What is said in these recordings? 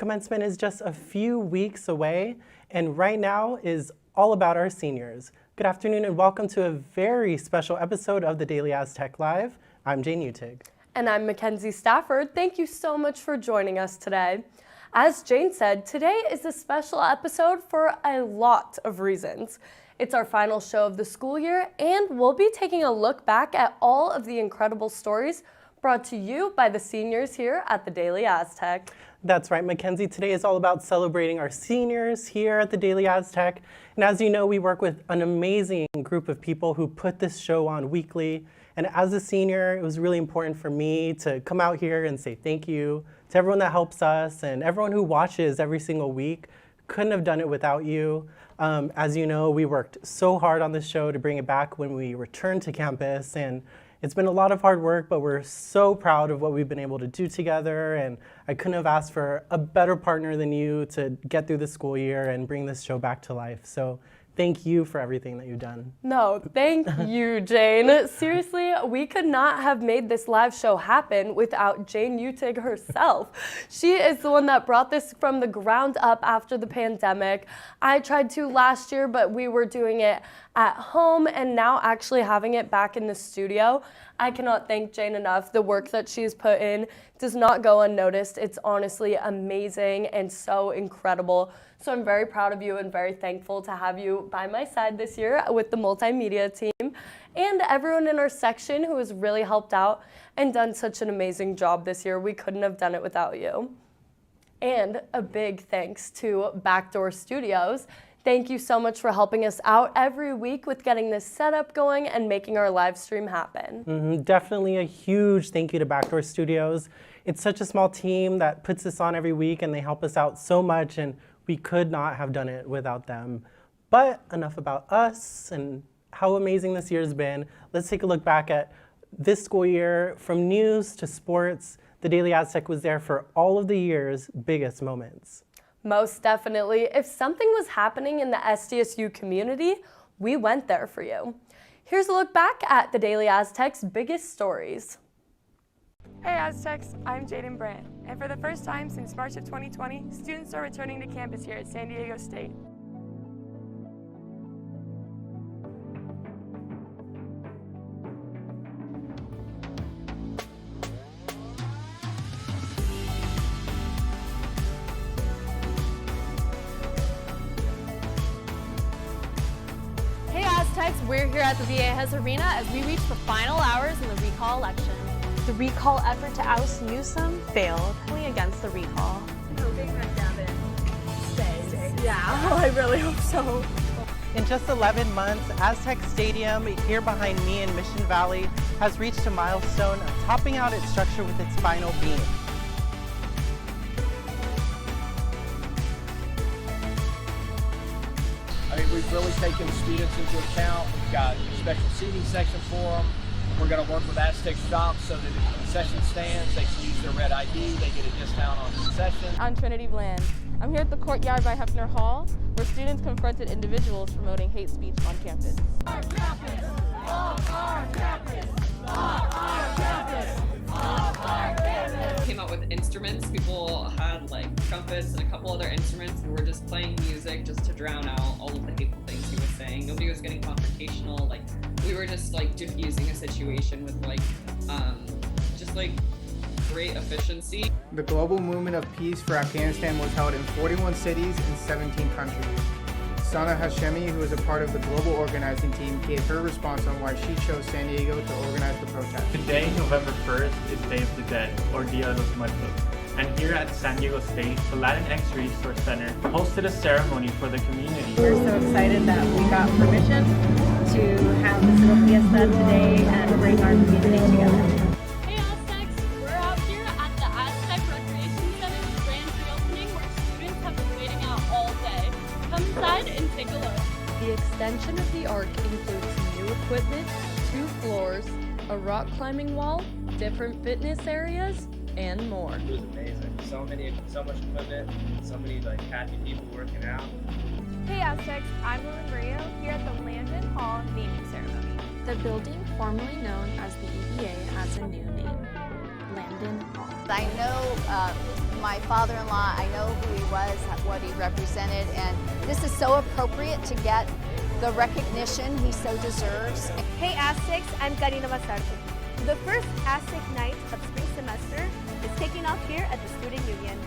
commencement is just a few weeks away, and right now is all about our seniors. Good afternoon and welcome to a very special episode of the Daily Aztec Live. I'm Jane Utig. And I'm Mackenzie Stafford. Thank you so much for joining us today. As Jane said, today is a special episode for a lot of reasons. It's our final show of the school year, and we'll be taking a look back at all of the incredible stories brought to you by the seniors here at the Daily Aztec. That's right, Mackenzie. Today is all about celebrating our seniors here at the Daily Aztec. And as you know, we work with an amazing group of people who put this show on weekly. And as a senior, it was really important for me to come out here and say thank you to everyone that helps us and everyone who watches every single week. Couldn't have done it without you. As you know, we worked so hard on this show to bring it back when we returned to campus, and it's been a lot of hard work, but we're so proud of what we've been able to do together, and I couldn't have asked for a better partner than you to get through the school year and bring this show back to life. So thank you for everything that you've done. No, thank you, Jane. Seriously, we could not have made this live show happen without Jane Utig herself. She is the one that brought this from the ground up after the pandemic. I tried to last year, but we were doing it at home and now actually having it back in the studio. I cannot thank Jane enough. The work that she's put in does not go unnoticed. It's honestly amazing and so incredible. So I'm very proud of you and very thankful to have you by my side this year with the multimedia team and everyone in our section who has really helped out and done such an amazing job this year. We couldn't have done it without you. And a big thanks to Backdoor Studios. Thank you so much for helping us out every week with getting this setup going and making our live stream happen. Definitely a huge thank you to Backdoor Studios. It's such a small team that puts this on every week and they help us out so much, and we could not have done it without them. But enough about us and how amazing this year's been. Let's take a look back at this school year. From news to sports, the Daily Aztec was there for all of the year's biggest moments. Most definitely. If something was happening in the SDSU community, we went there for you. Here's a look back at the Daily Aztec's biggest stories. Hey Aztecs, I'm Jaden Brandt, and for the first time since March of 2020, students are returning to campus here at San Diego State. Hey Aztecs, we're here at the Viejas Arena as we reach the final hours in the recall election. The recall effort to oust Newsom failed against the recall. I'm hoping that Gavin stays. Yeah, I really hope so. In just 11 months, Aztec Stadium here behind me in Mission Valley has reached a milestone, topping out its structure with its final beam. I mean, we've really taken students into account. We've got a special seating section for them. We're going to work with Aztec shops so that in concession stands, they can use their red ID, they get a discount on concession. I'm Trinity Bland. I'm here at the courtyard by Hefner Hall, where students confronted individuals promoting hate speech on campus. Our campus, off our campus, off our campus, off our campus. Came out with instruments. People had like trumpets and a couple other instruments, and we're just playing music just to drown out all of the hateful things he was saying. Nobody was getting confrontational. Like, we were just like diffusing a situation with just great efficiency. The global movement of peace for Afghanistan was held in 41 cities in 17 countries. Sana Hashemi, who is a part of the global organizing team, gave her response on why she chose San Diego to organize the protest. Today, November 1st, is Day of the Dead, or Dia de los Muertos. And here at San Diego State, the Latinx Resource Center hosted a ceremony for the community. We're so excited that we got permission to have this little fiesta today and bring our community together. Hey Aztecs, we're out here at the Aztec Recreation Center's grand reopening where students have been waiting out all day. Come inside and take a look. The extension of the arc includes new equipment, 2 floors, a rock climbing wall, different fitness areas, and more. It was amazing. So much equipment, so many happy people working out. Hey Aztecs, I'm Lily Maria here at the Landon Hall naming ceremony. The building formerly known as the EVA has a new name, Landon Hall. I know my father-in-law. I know who he was, what he represented, and this is so appropriate to get the recognition he so deserves. Hey Aztecs, I'm Karina Basarte. The first Aztec night of spring semester is kicking off here at the Student Union.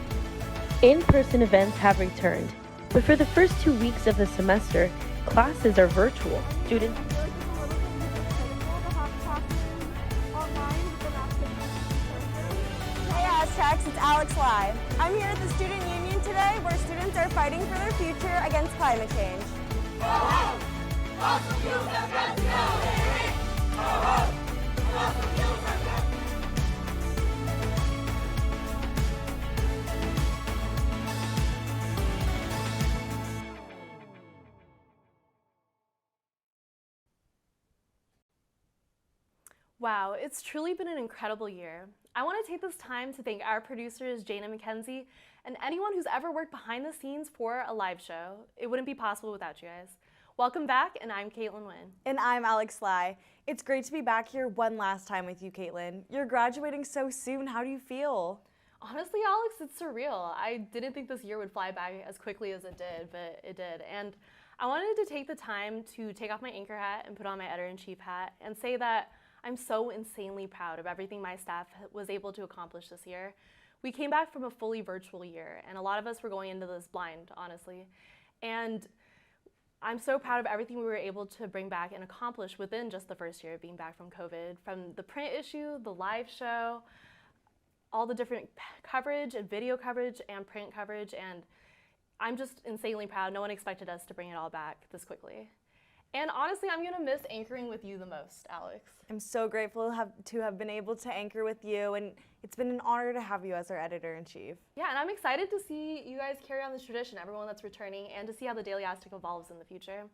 In-person events have returned, but for the first 2 weeks of the semester, classes are virtual. Students Hey Aztecs, it's Alex Lai. I'm here at the Student Union today where students are fighting for their future against climate change. Wow, it's truly been an incredible year. I want to take this time to thank our producers, Jane and Mackenzie, and anyone who's ever worked behind the scenes for a live show. It wouldn't be possible without you guys. Welcome back, and I'm Caitlin Wynn. And I'm Alex Lai. It's great to be back here one last time with you, Caitlin. You're graduating so soon. How do you feel? Honestly, Alex, it's surreal. I didn't think this year would fly by as quickly as it did, but it did. And I wanted to take the time to take off my anchor hat and put on my editor-in-chief hat and say that I'm so insanely proud of everything my staff was able to accomplish this year. We came back from a fully virtual year, and a lot of us were going into this blind, honestly. And I'm so proud of everything we were able to bring back and accomplish within just the first year of being back from COVID. From the print issue, the live show, all the different coverage and video coverage and print coverage, and I'm just insanely proud. No one expected us to bring it all back this quickly. And honestly, I'm gonna miss anchoring with you the most, Alex. I'm so grateful to have been able to anchor with you, and it's been an honor to have you as our editor-in-chief. Yeah, and I'm excited to see you guys carry on this tradition, everyone that's returning, and to see how the Daily Aztec evolves in the future.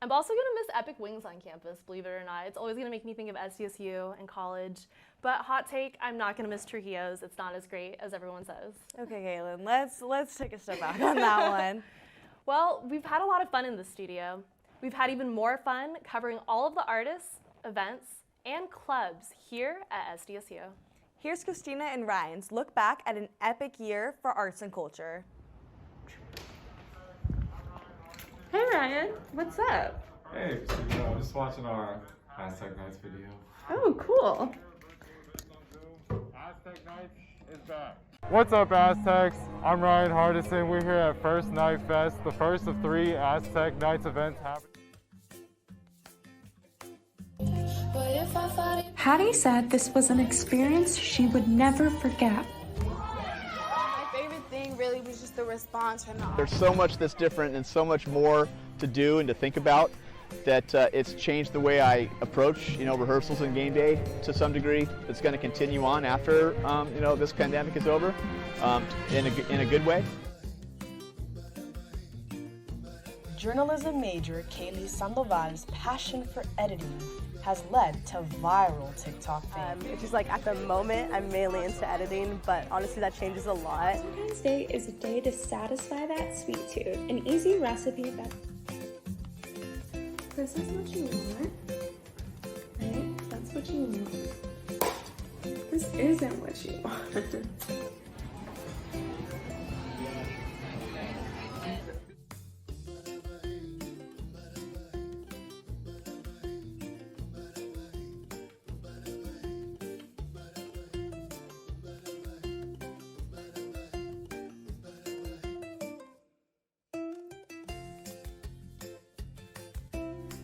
I'm also gonna miss epic wings on campus, believe it or not. It's always gonna make me think of SDSU and college. But hot take, I'm not gonna miss Trujillo's. It's not as great as everyone says. Okay, Caitlin, let's take a step back on that one. Well, we've had a lot of fun in the studio. We've had even more fun covering all of the artists, events, and clubs here at SDSU. Here's Christina and Ryan's look back at an epic year for arts and culture. Hey Ryan, what's up? Hey, Christina, I'm just watching our Aztec Nights video. Oh, cool. Aztec Nights is back. What's up, Aztecs? I'm Ryan Hardison. We're here at First Night Fest, the first of 3 Aztec Nights events happening. Hattie said this was an experience she would never forget. My favorite thing really was just the response from the audience. There's so much that's different and so much more to do and to think about that it's changed the way I approach, rehearsals and game day to some degree. It's going to continue on after, this pandemic is over, in a good way. Journalism major Kaylee Sandoval's passion for editing has led to viral TikTok fame. It's just like at the moment, I'm mainly into editing, but honestly that changes a lot. Valentine's Day is a day to satisfy that sweet tooth. An easy recipe that this is what you want, right? That's what you want. This isn't what you want.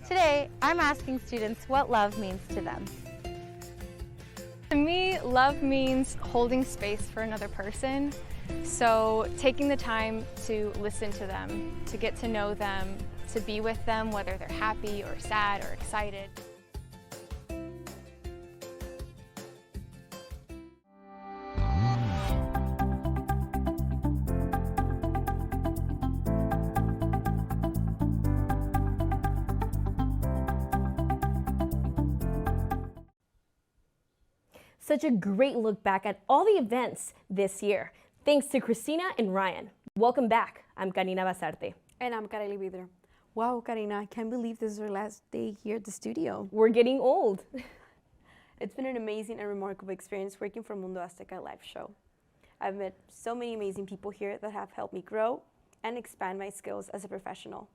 Today, I'm asking students what love means to them. To me, love means holding space for another person. So taking the time to listen to them, to get to know them, to be with them, whether they're happy or sad or excited. Such a great look back at all the events this year. Thanks to Christina and Ryan. Welcome back. I'm Karina Basarte. And I'm Kareli Vidra. Wow, Karina, I can't believe this is our last day here at the studio. We're getting old. It's been an amazing and remarkable experience working for Mundo Azteca live show. I've met so many amazing people here that have helped me grow and expand my skills as a professional.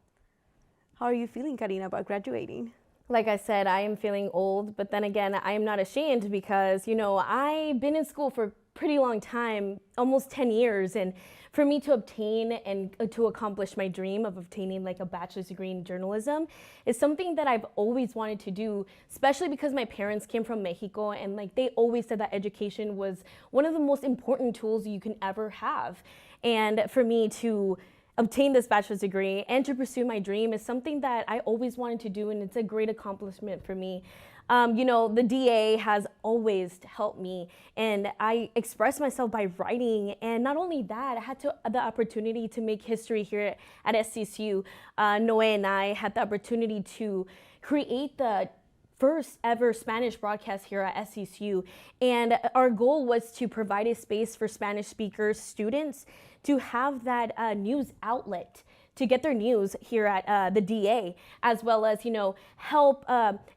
How are you feeling, Karina, about graduating? Like I said, I am feeling old, but then again, I am not ashamed because, I've been in school for a pretty long time, almost 10 years, and for me to obtain and to accomplish my dream of obtaining like a bachelor's degree in journalism is something that I've always wanted to do, especially because my parents came from Mexico and like they always said that education was one of the most important tools you can ever have. And for me to obtain this bachelor's degree and to pursue my dream is something that I always wanted to do, and it's a great accomplishment for me. The DA has always helped me, and I express myself by writing. And not only that, I had the opportunity to make history here at SCSU. Noe and I had the opportunity to create the first ever Spanish broadcast here at SCSU. And our goal was to provide a space for Spanish speakers, students, to have that news outlet to get their news here at the DA, as well as, help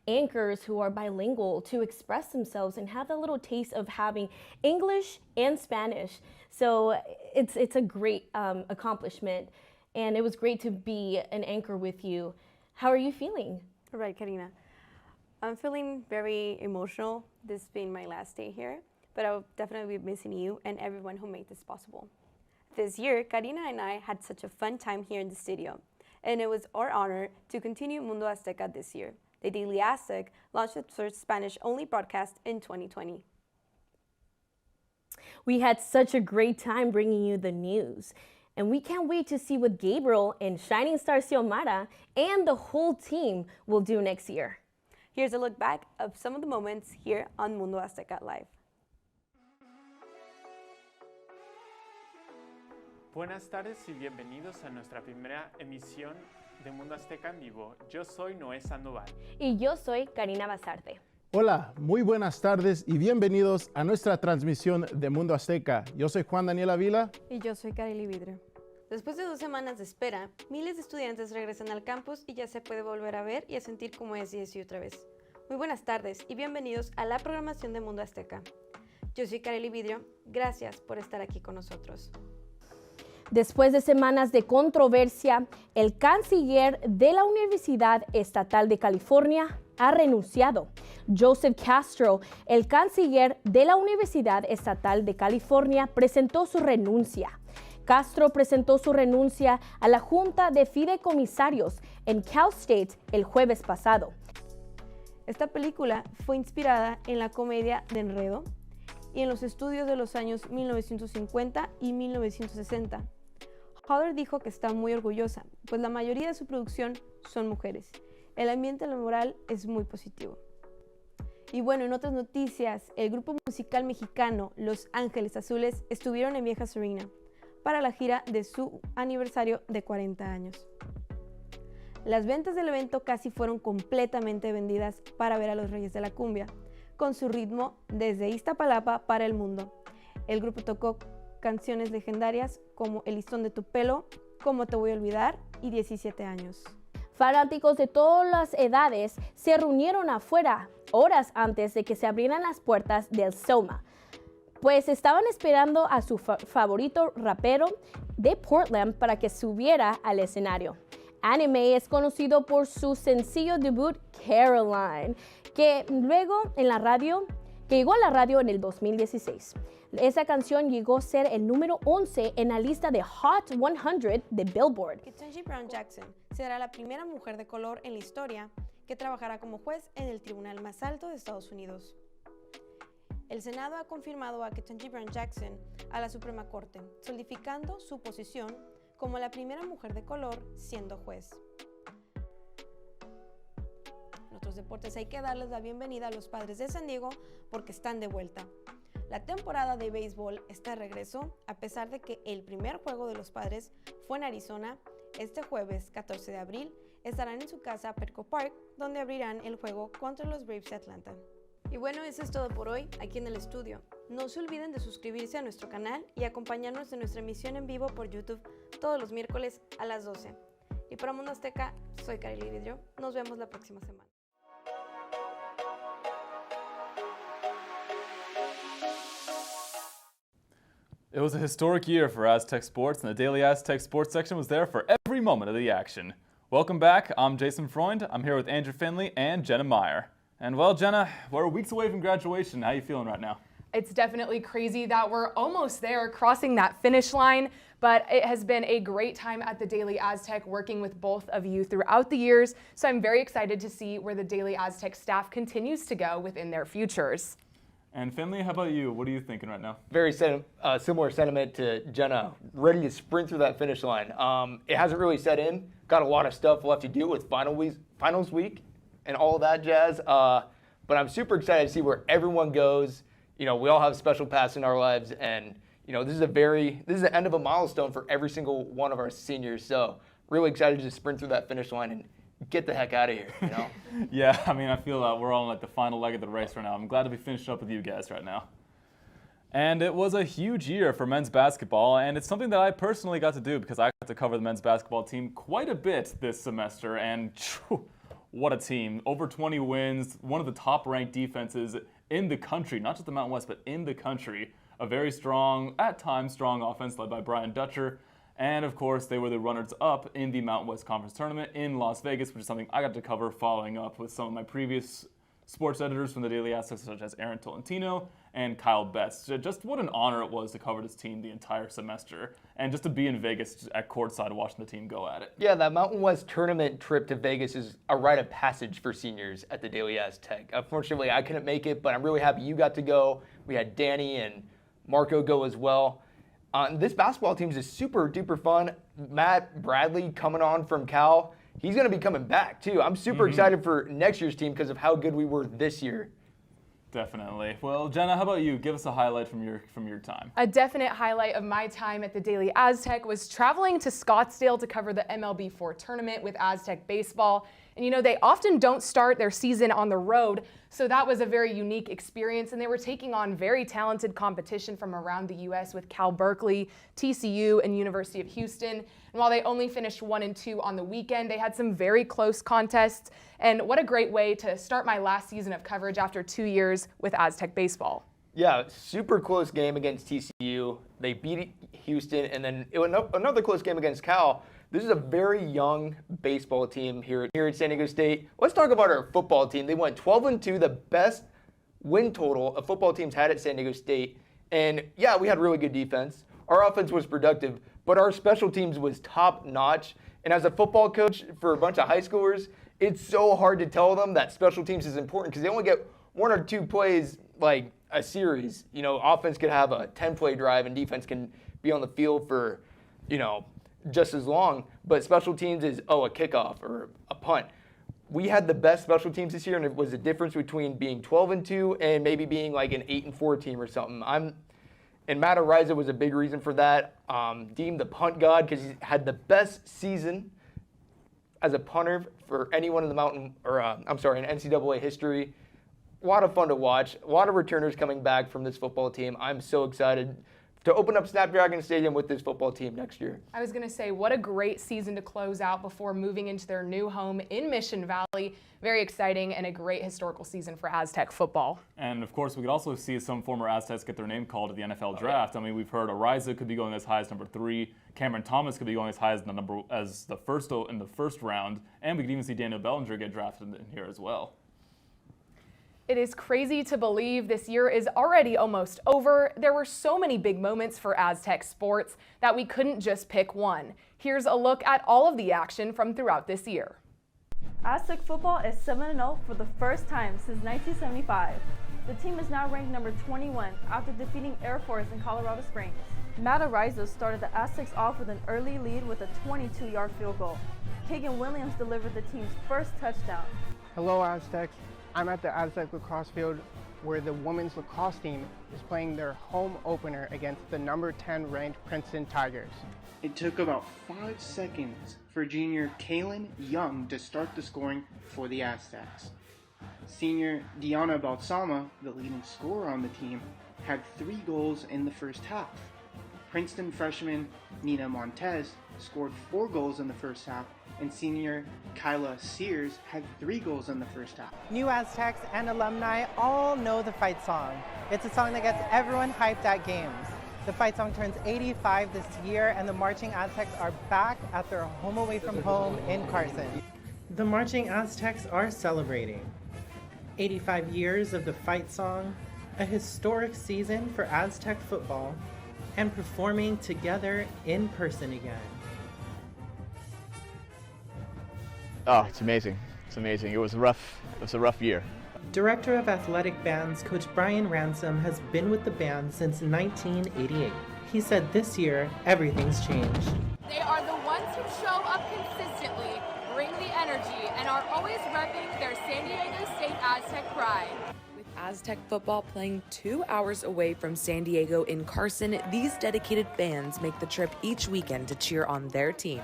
anchors who are bilingual to express themselves and have a little taste of having English and Spanish. So it's a great accomplishment, and it was great to be an anchor with you. How are you feeling? All right, Karina. I'm feeling very emotional, this being my last day here, but I'll definitely be missing you and everyone who made this possible. This year, Karina and I had such a fun time here in the studio, and it was our honor to continue Mundo Azteca this year. The Daily Aztec launched its first Spanish-only broadcast in 2020. We had such a great time bringing you the news, and we can't wait to see what Gabriel and Shining Star Xiomara and the whole team will do next year. Here's a look back of some of the moments here on Mundo Azteca Live. Buenas tardes y bienvenidos a nuestra primera emisión de Mundo Azteca en vivo. Yo soy Noé Sandoval. Y yo soy Karina Basarte. Hola, muy buenas tardes y bienvenidos a nuestra transmisión de Mundo Azteca. Yo soy Juan Daniel Avila. Y yo soy Kareli Vidrio. Después de 2 semanas de espera, miles de estudiantes regresan al campus y ya se puede volver a ver y a sentir cómo es SCSU otra vez. Muy buenas tardes y bienvenidos a la programación de Mundo Azteca. Yo soy Kareli Vidrio. Gracias por estar aquí con nosotros. Después de semanas de controversia, el canciller de la Universidad Estatal de California ha renunciado. Joseph Castro, el canciller de la Universidad Estatal de California, presentó su renuncia. Castro presentó su renuncia a la Junta de Fideicomisarios en Cal State el jueves pasado. Esta película fue inspirada en la comedia de Enredo y en los estudios de los años 1950 y 1960. Hodder dijo que está muy orgullosa, pues la mayoría de su producción son mujeres. El ambiente laboral es muy positivo. Y bueno, en otras noticias, el grupo musical mexicano Los Ángeles Azules estuvieron en Viejas Arena para la gira de su aniversario de 40 años. Las ventas del evento casi fueron completamente vendidas para ver a los Reyes de la Cumbia, con su ritmo desde Iztapalapa para el mundo. El grupo tocó canciones legendarias como El listón de tu pelo, Cómo te voy a olvidar y 17 años. Fanáticos de todas las edades se reunieron afuera horas antes de que se abrieran las puertas del SOMA, pues estaban esperando a su favorito rapero de Portland para que subiera al escenario. Anime es conocido por su sencillo debut Caroline, que llegó a la radio en el 2016. Esa canción llegó a ser el número 11 en la lista de Hot 100 de Billboard. Ketanji Brown Jackson será la primera mujer de color en la historia que trabajará como juez en el tribunal más alto de Estados Unidos. El Senado ha confirmado a Ketanji Brown Jackson a la Suprema Corte, solidificando su posición como la primera mujer de color siendo juez. En otros deportes hay que darles la bienvenida a los Padres de San Diego porque están de vuelta. La temporada de béisbol está de regreso, a pesar de que el primer juego de los Padres fue en Arizona. Este jueves, 14 de abril, estarán en su casa Petco Park, donde abrirán el juego contra los Braves de Atlanta. Y bueno, eso es todo por hoy aquí en el estudio. No se olviden de suscribirse a nuestro canal y acompañarnos en nuestra emisión en vivo por YouTube todos los miércoles a las 12. Y para Mundo Azteca, soy Kareli Vidrio. Nos vemos la próxima semana. It was a historic year for Aztec sports, and the Daily Aztec sports section was there for every moment of the action. Welcome back. I'm Jason Freund. I'm here with Andrew Finley and Jenna Meyer. And well, Jenna, we're weeks away from graduation. How are you feeling right now? It's definitely crazy that we're almost there, crossing that finish line, but it has been a great time at the Daily Aztec working with both of you throughout the years, so I'm very excited to see where the Daily Aztec staff continues to go within their futures. And Finley, how about you? What are you thinking right now? Very similar sentiment to Jenna, ready to sprint through that finish line. It hasn't really set in. Got a lot of stuff left to do with finals week and all of that jazz. But I'm super excited to see where everyone goes. You know, we all have special paths in our lives, and you know, this is the end of a milestone for every single one of our seniors. So really excited to just sprint through that finish line and get the heck out of here, you know? Yeah, I mean, I feel we're on like the final leg of the race right now. I'm glad to be finished up with you guys right now. And it was a huge year for men's basketball, and it's something that I personally got to do because I got to cover the men's basketball team quite a bit this semester, and what a team. Over 20 wins, one of the top-ranked defenses in the country, not just the Mountain West, but in the country. A very strong, at times strong offense led by Brian Dutcher. And of course, they were the runners-up in the Mountain West Conference Tournament in Las Vegas, which is something I got to cover following up with some of my previous sports editors from the Daily Aztec, such as Aaron Tolentino and Kyle Betts. Just what an honor it was to cover this team the entire semester, and just to be in Vegas at courtside watching the team go at it. Yeah, that Mountain West tournament trip to Vegas is a rite of passage for seniors at the Daily Aztec. Unfortunately, I couldn't make it, but I'm really happy you got to go. We had Danny and Marco go as well. This basketball team is just super duper fun. Matt Bradley coming on from Cal. He's going to be coming back too. I'm super excited for next year's team because of how good we were this year. Definitely. Well, Jenna, how about you? Give us a highlight from your time. A definite highlight of my time at the Daily Aztec was traveling to Scottsdale to cover the MLB4 tournament with Aztec baseball. And you know, they often don't start their season on the road, so that was a very unique experience, and they were taking on very talented competition from around the U.S. with Cal Berkeley, TCU, and University of Houston. And while they only finished 1-2 on the weekend, they had some very close contests, and what a great way to start my last season of coverage after 2 years with Aztec baseball. Yeah, super close game against TCU. They beat Houston, and then another close game against Cal. This is a very young baseball team here at San Diego State. Let's talk about our football team. They went 12-2, the best win total a football team's had at San Diego State. And yeah, we had really good defense. Our offense was productive, but our special teams was top notch. And as a football coach for a bunch of high schoolers, it's so hard to tell them that special teams is important because they only get 1 or 2 plays like a series. You know, offense could have a 10-play drive and defense can be on the field for, you know, just as long, but special teams is, a kickoff or a punt. We had the best special teams this year, and it was a difference between being 12-2 and maybe being like an 8-4 team or something. And Matt Ariza was a big reason for that. Deemed the punt god because he had the best season as a punter for anyone in the in NCAA history. A lot of fun to watch. A lot of returners coming back from this football team. I'm so excited to open up Snapdragon Stadium with this football team next year. I was going to say, what a great season to close out before moving into their new home in Mission Valley. Very exciting and a great historical season for Aztec football. And of course, we could also see some former Aztecs get their name called at the NFL draft. I mean, we've heard Ariza could be going as high as number 3. Cameron Thomas could be going as high as the first round. And we could even see Daniel Bellinger get drafted in here as well. It is crazy to believe this year is already almost over. There were so many big moments for Aztec sports that we couldn't just pick one. Here's a look at all of the action from throughout this year. Aztec football is 7-0 for the first time since 1975. The team is now ranked number 21 after defeating Air Force in Colorado Springs. Matt Ariza started the Aztecs off with an early lead with a 22-yard field goal. Kagan Williams delivered the team's first touchdown. Hello Aztecs. I'm at the Aztec lacrosse field where the women's lacrosse team is playing their home opener against the number 10 ranked Princeton Tigers. It took about 5 seconds for junior Kaylin Young to start the scoring for the Aztecs. Senior Diana Balsama, the leading scorer on the team, had 3 goals in the first half. Princeton freshman Nina Montez scored 4 goals in the first half, and senior Kyla Sears had 3 goals in the first half. New Aztecs and alumni all know the fight song. It's a song that gets everyone hyped at games. The fight song turns 85 this year, and the Marching Aztecs are back at their home away from home in Carson. The Marching Aztecs are celebrating 85 years of the fight song, a historic season for Aztec football, and performing together in person again. Oh, it's amazing. It's amazing. It was a rough year. Director of Athletic Bands, Coach Brian Ransom, has been with the band since 1988. He said this year, everything's changed. They are the ones who show up consistently, bring the energy, and are always repping their San Diego State Aztec pride. With Aztec football playing 2 hours away from San Diego in Carson, these dedicated fans make the trip each weekend to cheer on their team.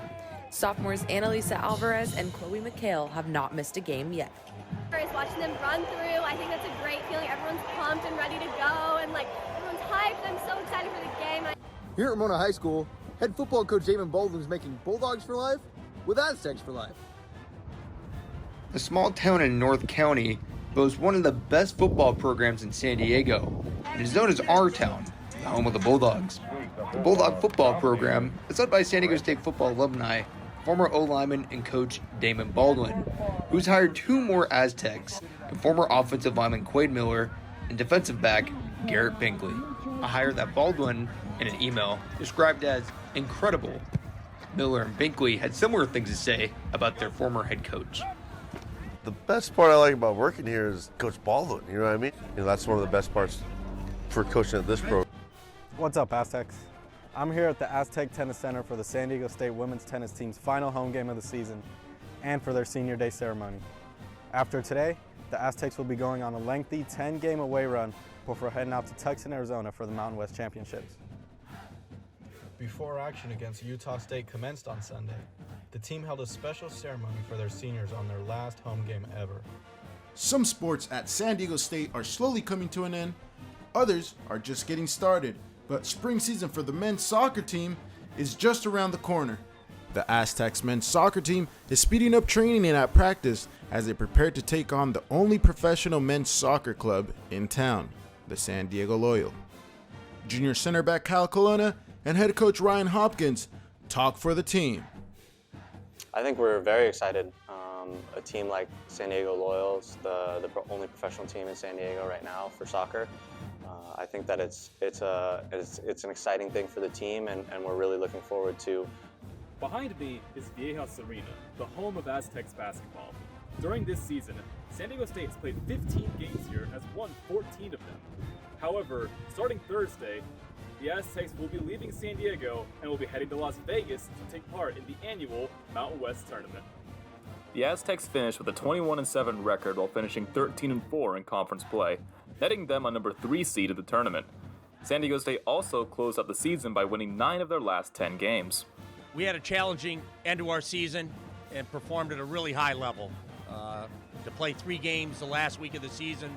Sophomores Annalisa Alvarez and Chloe McHale have not missed a game yet. Watching them run through, I think that's a great feeling. Everyone's pumped and ready to go, and everyone's hyped. I'm so excited for the game. Here at Ramona High School, head football coach Damon Baldwin is making Bulldogs for life with Aztecs for life. A small town in North County boasts one of the best football programs in San Diego. It is known as our town, the home of the Bulldogs. The Bulldog football program is led by San Diego State football alumni, former O-lineman and coach Damon Baldwin, who's hired 2 more Aztecs, and former offensive lineman Quade Miller and defensive back Garrett Binkley, a hire that Baldwin, in an email, described as incredible. Miller and Binkley had similar things to say about their former head coach. The best part I like about working here is Coach Baldwin, you know what I mean? That's one of the best parts for coaching at this program. What's up, Aztecs? I'm here at the Aztec Tennis Center for the San Diego State women's tennis team's final home game of the season and for their senior day ceremony. After today, the Aztecs will be going on a lengthy 10-game away run before heading out to Tucson, Arizona for the Mountain West Championships. Before action against Utah State commenced on Sunday, the team held a special ceremony for their seniors on their last home game ever. Some sports at San Diego State are slowly coming to an end, others are just getting started, but spring season for the men's soccer team is just around the corner. The Aztecs men's soccer team is speeding up training and at practice as they prepare to take on the only professional men's soccer club in town, the San Diego Loyal. Junior center back Kyle Colonna and head coach Ryan Hopkins talk for the team. I think we're very excited. A team like San Diego Loyals, the only professional team in San Diego right now for soccer. I think that it's an exciting thing for the team, and we're really looking forward to. Behind me is Viejas Arena, the home of Aztecs basketball. During this season, San Diego State has played 15 games here and has won 14 of them. However, starting Thursday, the Aztecs will be leaving San Diego and will be heading to Las Vegas to take part in the annual Mountain West Tournament. The Aztecs finished with a 21-7 record while finishing 13-4 in conference play, netting them a number 3 seed of the tournament. San Diego State also closed out the season by winning 9 of their last 10 games. We had a challenging end to our season and performed at a really high level. To play 3 games the last week of the season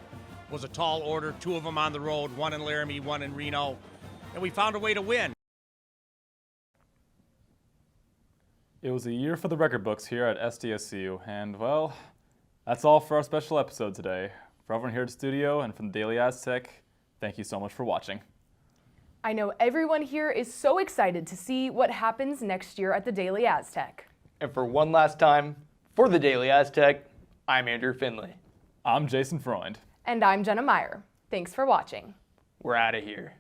was a tall order, 2 of them on the road, 1 in Laramie, 1 in Reno, and we found a way to win. It was a year for the record books here at SDSU, and well, that's all for our special episode today. For everyone here at the studio and from the Daily Aztec, thank you so much for watching. I know everyone here is so excited to see what happens next year at the Daily Aztec. And for one last time, for the Daily Aztec, I'm Andrew Finley. I'm Jason Freund. And I'm Jenna Meyer. Thanks for watching. We're out of here.